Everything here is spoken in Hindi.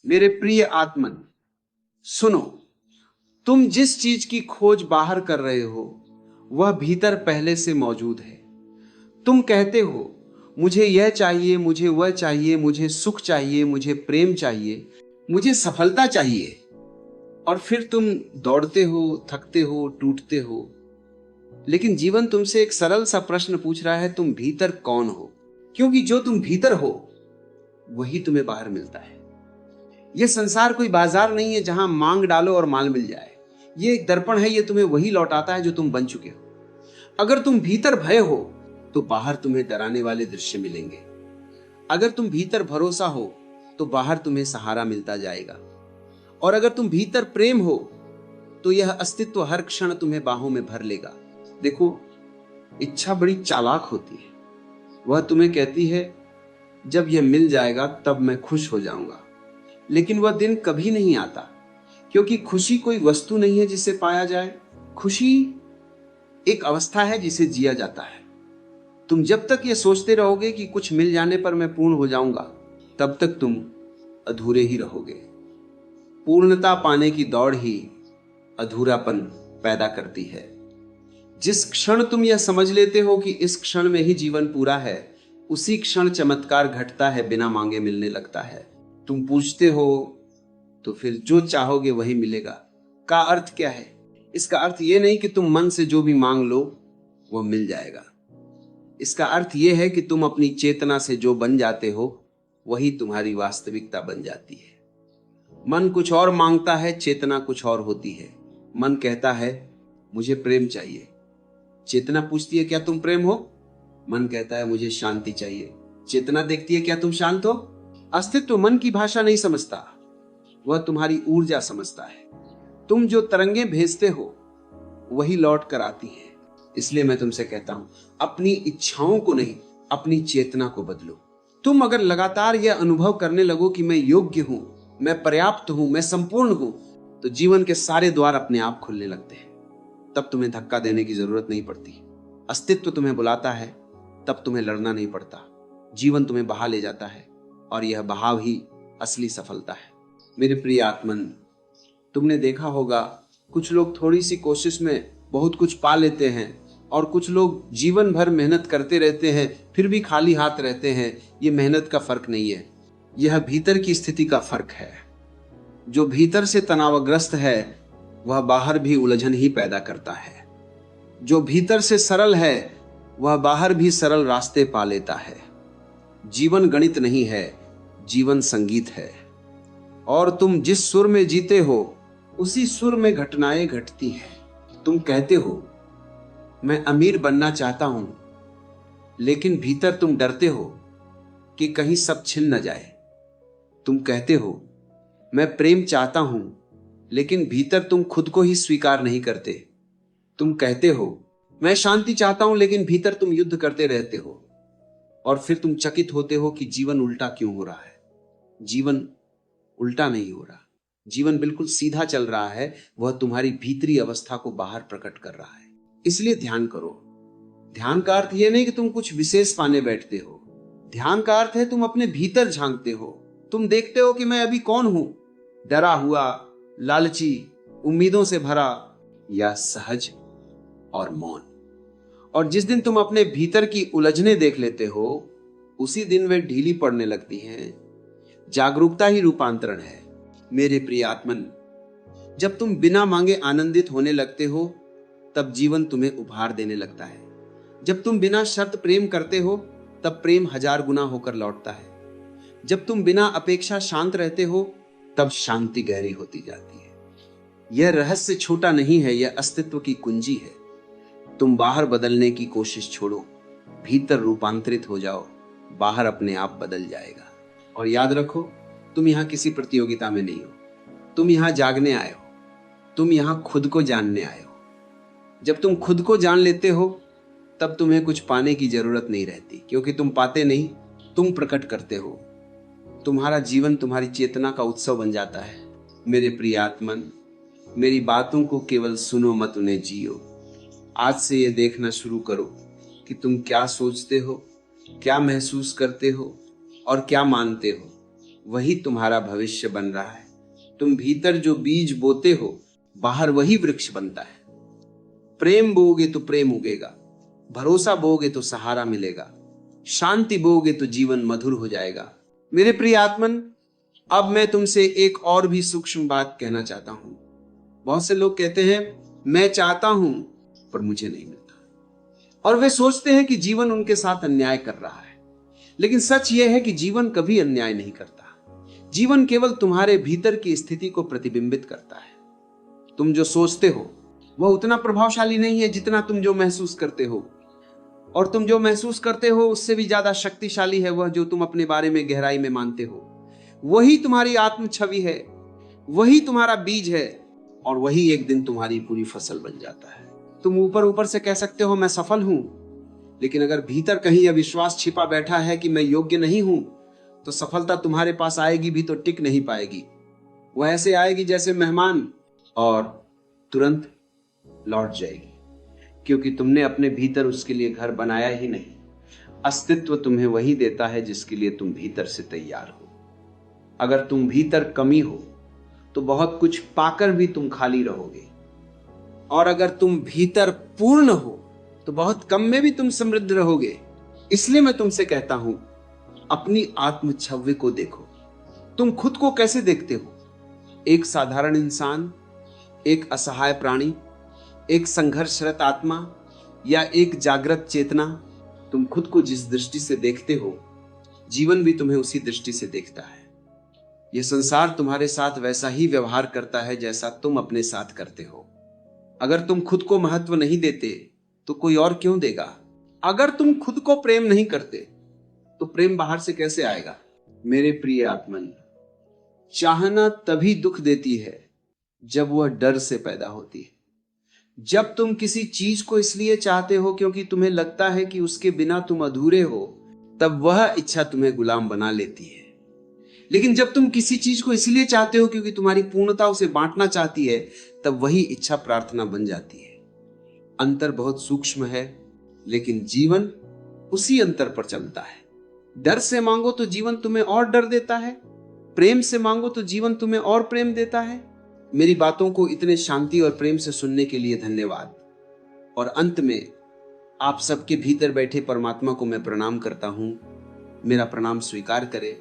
मेरे प्रिय आत्मन, सुनो। तुम जिस चीज की खोज बाहर कर रहे हो वह भीतर पहले से मौजूद है। तुम कहते हो मुझे यह चाहिए, मुझे वह चाहिए, मुझे सुख चाहिए, मुझे प्रेम चाहिए, मुझे सफलता चाहिए। और फिर तुम दौड़ते हो, थकते हो, टूटते हो। लेकिन जीवन तुमसे एक सरल सा प्रश्न पूछ रहा है, तुम भीतर कौन हो? क्योंकि जो तुम भीतर हो वही तुम्हें बाहर मिलता है। यह संसार कोई बाजार नहीं है जहां मांग डालो और माल मिल जाए। यह एक दर्पण है, यह तुम्हें वही लौटाता है जो तुम बन चुके हो। अगर तुम भीतर भय हो तो बाहर तुम्हें डराने वाले दृश्य मिलेंगे। अगर तुम भीतर भरोसा हो तो बाहर तुम्हें सहारा मिलता जाएगा। और अगर तुम भीतर प्रेम हो तो यह अस्तित्व हर क्षण तुम्हें बाहों में भर लेगा। देखो, इच्छा बड़ी चालाक होती है। वह तुम्हें कहती है जब यह मिल जाएगा तब मैं खुश हो जाऊंगा। लेकिन वह दिन कभी नहीं आता, क्योंकि खुशी कोई वस्तु नहीं है जिसे पाया जाए। खुशी एक अवस्था है जिसे जिया जाता है। तुम जब तक ये सोचते रहोगे कि कुछ मिल जाने पर मैं पूर्ण हो जाऊंगा, तब तक तुम अधूरे ही रहोगे। पूर्णता पाने की दौड़ ही अधूरापन पैदा करती है। जिस क्षण तुम यह समझ लेते हो कि इस क्षण में ही जीवन पूरा है, उसी क्षण चमत्कार घटता है, बिना मांगे मिलने लगता है। तुम पूछते हो तो फिर जो चाहोगे वही मिलेगा का अर्थ क्या है? इसका अर्थ यह नहीं कि तुम मन से जो भी मांग लो वह मिल जाएगा। इसका अर्थ यह है कि तुम अपनी चेतना से जो बन जाते हो वही तुम्हारी वास्तविकता बन जाती है। मन कुछ और मांगता है, चेतना कुछ और होती है। मन कहता है मुझे प्रेम चाहिए। चेतना पूछती है क्या तुम प्रेम हो? मन कहता है मुझे शांति चाहिए। चेतना देखती है क्या तुम शांत हो? अस्तित्व मन की भाषा नहीं समझता, वह तुम्हारी ऊर्जा समझता है। तुम जो तरंगे भेजते हो वही लौट कर आती हैं। इसलिए मैं तुमसे कहता हूं, अपनी इच्छाओं को नहीं, अपनी चेतना को बदलो। तुम अगर लगातार यह अनुभव करने लगो कि मैं योग्य हूं, मैं पर्याप्त हूं, मैं संपूर्ण हूं, तो जीवन के सारे द्वार अपने आप खुलने लगते हैं। तब तुम्हें धक्का देने की जरूरत नहीं पड़ती। अस्तित्व तुम्हें बुलाता है, तब तुम्हें लड़ना नहीं पड़ता। जीवन तुम्हें बहा ले जाता है और यह बहाव ही असली सफलता है। मेरे प्रिय आत्मन, तुमने देखा होगा कुछ लोग थोड़ी सी कोशिश में बहुत कुछ पा लेते हैं और कुछ लोग जीवन भर मेहनत करते रहते हैं फिर भी खाली हाथ रहते हैं। यह मेहनत का फर्क नहीं है, यह भीतर की स्थिति का फर्क है। जो भीतर से तनावग्रस्त है वह बाहर भी उलझन ही पैदा करता है। जो भीतर से सरल है वह बाहर भी सरल रास्ते पा लेता है। जीवन गणित नहीं है, जीवन संगीत है। और तुम जिस सुर में जीते हो उसी सुर में घटनाएं घटती हैं। तुम कहते हो मैं अमीर बनना चाहता हूं, लेकिन भीतर तुम डरते हो कि कहीं सब छिन न जाए। तुम कहते हो मैं प्रेम चाहता हूं, लेकिन भीतर तुम खुद को ही स्वीकार नहीं करते। तुम कहते हो मैं शांति चाहता हूं, लेकिन भीतर तुम युद्ध करते रहते हो। और फिर तुम चकित होते हो कि जीवन उल्टा क्यों हो रहा है। जीवन उल्टा नहीं हो रहा, जीवन बिल्कुल सीधा चल रहा है। वह तुम्हारी भीतरी अवस्था को बाहर प्रकट कर रहा है। इसलिए ध्यान करो। ध्यान का अर्थ यह नहीं कि तुम कुछ विशेष पाने बैठते हो। ध्यान का अर्थ है तुम अपने भीतर झांकते हो। तुम देखते हो कि मैं अभी कौन हूं, डरा हुआ, लालची, उम्मीदों से भरा, या सहज और मौन। और जिस दिन तुम अपने भीतर की उलझने देख लेते हो, उसी दिन वे ढीली पड़ने लगती हैं। जागरूकता ही रूपांतरण है। मेरे प्रिय आत्मन, जब तुम बिना मांगे आनंदित होने लगते हो तब जीवन तुम्हें उपहार देने लगता है। जब तुम बिना शर्त प्रेम करते हो तब प्रेम 1000 गुना होकर लौटता है। जब तुम बिना अपेक्षा शांत रहते हो तब शांति गहरी होती जाती है। यह रहस्य छोटा नहीं है, यह अस्तित्व की कुंजी है। तुम बाहर बदलने की कोशिश छोड़ो, भीतर रूपांतरित हो जाओ, बाहर अपने आप बदल जाएगा। और याद रखो, तुम यहां किसी प्रतियोगिता में नहीं हो, तुम यहां जागने आए हो, तुम यहां खुद को जानने आए हो। जब तुम खुद को जान लेते हो तब तुम्हें कुछ पाने की जरूरत नहीं रहती, क्योंकि तुम पाते नहीं, तुम प्रकट करते हो। तुम्हारा जीवन तुम्हारी चेतना का उत्सव बन जाता है। मेरे प्रिय आत्मन, मेरी बातों को केवल सुनो मत, उन्हें जियो। आज से ये देखना शुरू करो कि तुम क्या सोचते हो, क्या महसूस करते हो और क्या मानते हो। वही तुम्हारा भविष्य बन रहा है। तुम भीतर जो बीज बोते हो, बाहर वही वृक्ष बनता है। प्रेम बोओगे तो प्रेम उगेगा, भरोसा बोओगे तो सहारा मिलेगा, शांति बोओगे तो जीवन मधुर हो जाएगा। मेरे प्रिय आत्मन, अब मैं तुमसे एक और भी सूक्ष्म बात कहना चाहता हूं। बहुत से लोग कहते हैं मैं चाहता हूं पर मुझे नहीं मिलता, और वे सोचते हैं कि जीवन उनके साथ अन्याय कर रहा है। लेकिन सच यह है कि जीवन कभी अन्याय नहीं करता। जीवन केवल तुम्हारे भीतर की स्थिति को प्रतिबिंबित करता है। तुम जो सोचते हो वह उतना प्रभावशाली नहीं है जितना तुम जो महसूस करते हो, और तुम जो महसूस करते हो उससे भी ज्यादा शक्तिशाली है वह जो तुम अपने बारे में गहराई में मानते हो। वही तुम्हारी आत्म छवि है, वही तुम्हारा बीज है, और वही एक दिन तुम्हारी पूरी फसल बन जाता है। तुम ऊपर ऊपर से कह सकते हो मैं सफल हूं, लेकिन अगर भीतर कहीं अविश्वास छिपा बैठा है कि मैं योग्य नहीं हूं, तो सफलता तुम्हारे पास आएगी भी तो टिक नहीं पाएगी। वह ऐसे आएगी जैसे मेहमान, और तुरंत लौट जाएगी, क्योंकि तुमने अपने भीतर उसके लिए घर बनाया ही नहीं। अस्तित्व तुम्हें वही देता है जिसके लिए तुम भीतर से तैयार हो। अगर तुम भीतर कमी हो तो बहुत कुछ पाकर भी तुम खाली रहोगे, और अगर तुम भीतर पूर्ण हो तो बहुत कम में भी तुम समृद्ध रहोगे। इसलिए मैं तुमसे कहता हूं, अपनी आत्म छवि को देखो। तुम खुद को कैसे देखते हो? एक साधारण इंसान, एक असहाय प्राणी, एक संघर्षरत आत्मा, या एक जागृत चेतना? तुम खुद को जिस दृष्टि से देखते हो, जीवन भी तुम्हें उसी दृष्टि से देखता है। यह संसार तुम्हारे साथ वैसा ही व्यवहार करता है जैसा तुम अपने साथ करते हो। अगर तुम खुद को महत्व नहीं देते तो कोई और क्यों देगा? अगर तुम खुद को प्रेम नहीं करते तो प्रेम बाहर से कैसे आएगा? मेरे प्रिय आत्मन, चाहना तभी दुख देती है जब वह डर से पैदा होती है। जब तुम किसी चीज को इसलिए चाहते हो क्योंकि तुम्हें लगता है कि उसके बिना तुम अधूरे हो, तब वह इच्छा तुम्हें गुलाम बना लेती है। लेकिन जब तुम किसी चीज को इसलिए चाहते हो क्योंकि तुम्हारी पूर्णता उसे बांटना चाहती है, तब वही इच्छा प्रार्थना बन जाती है। अंतर बहुत सूक्ष्म है, लेकिन जीवन उसी अंतर पर चलता है। डर से मांगो तो जीवन तुम्हें और डर देता है, प्रेम से मांगो तो जीवन तुम्हें और प्रेम देता है। मेरी बातों को इतने शांति और प्रेम से सुनने के लिए धन्यवाद। और अंत में आप सबके भीतर बैठे परमात्मा को मैं प्रणाम करता हूं। मेरा प्रणाम स्वीकार करें।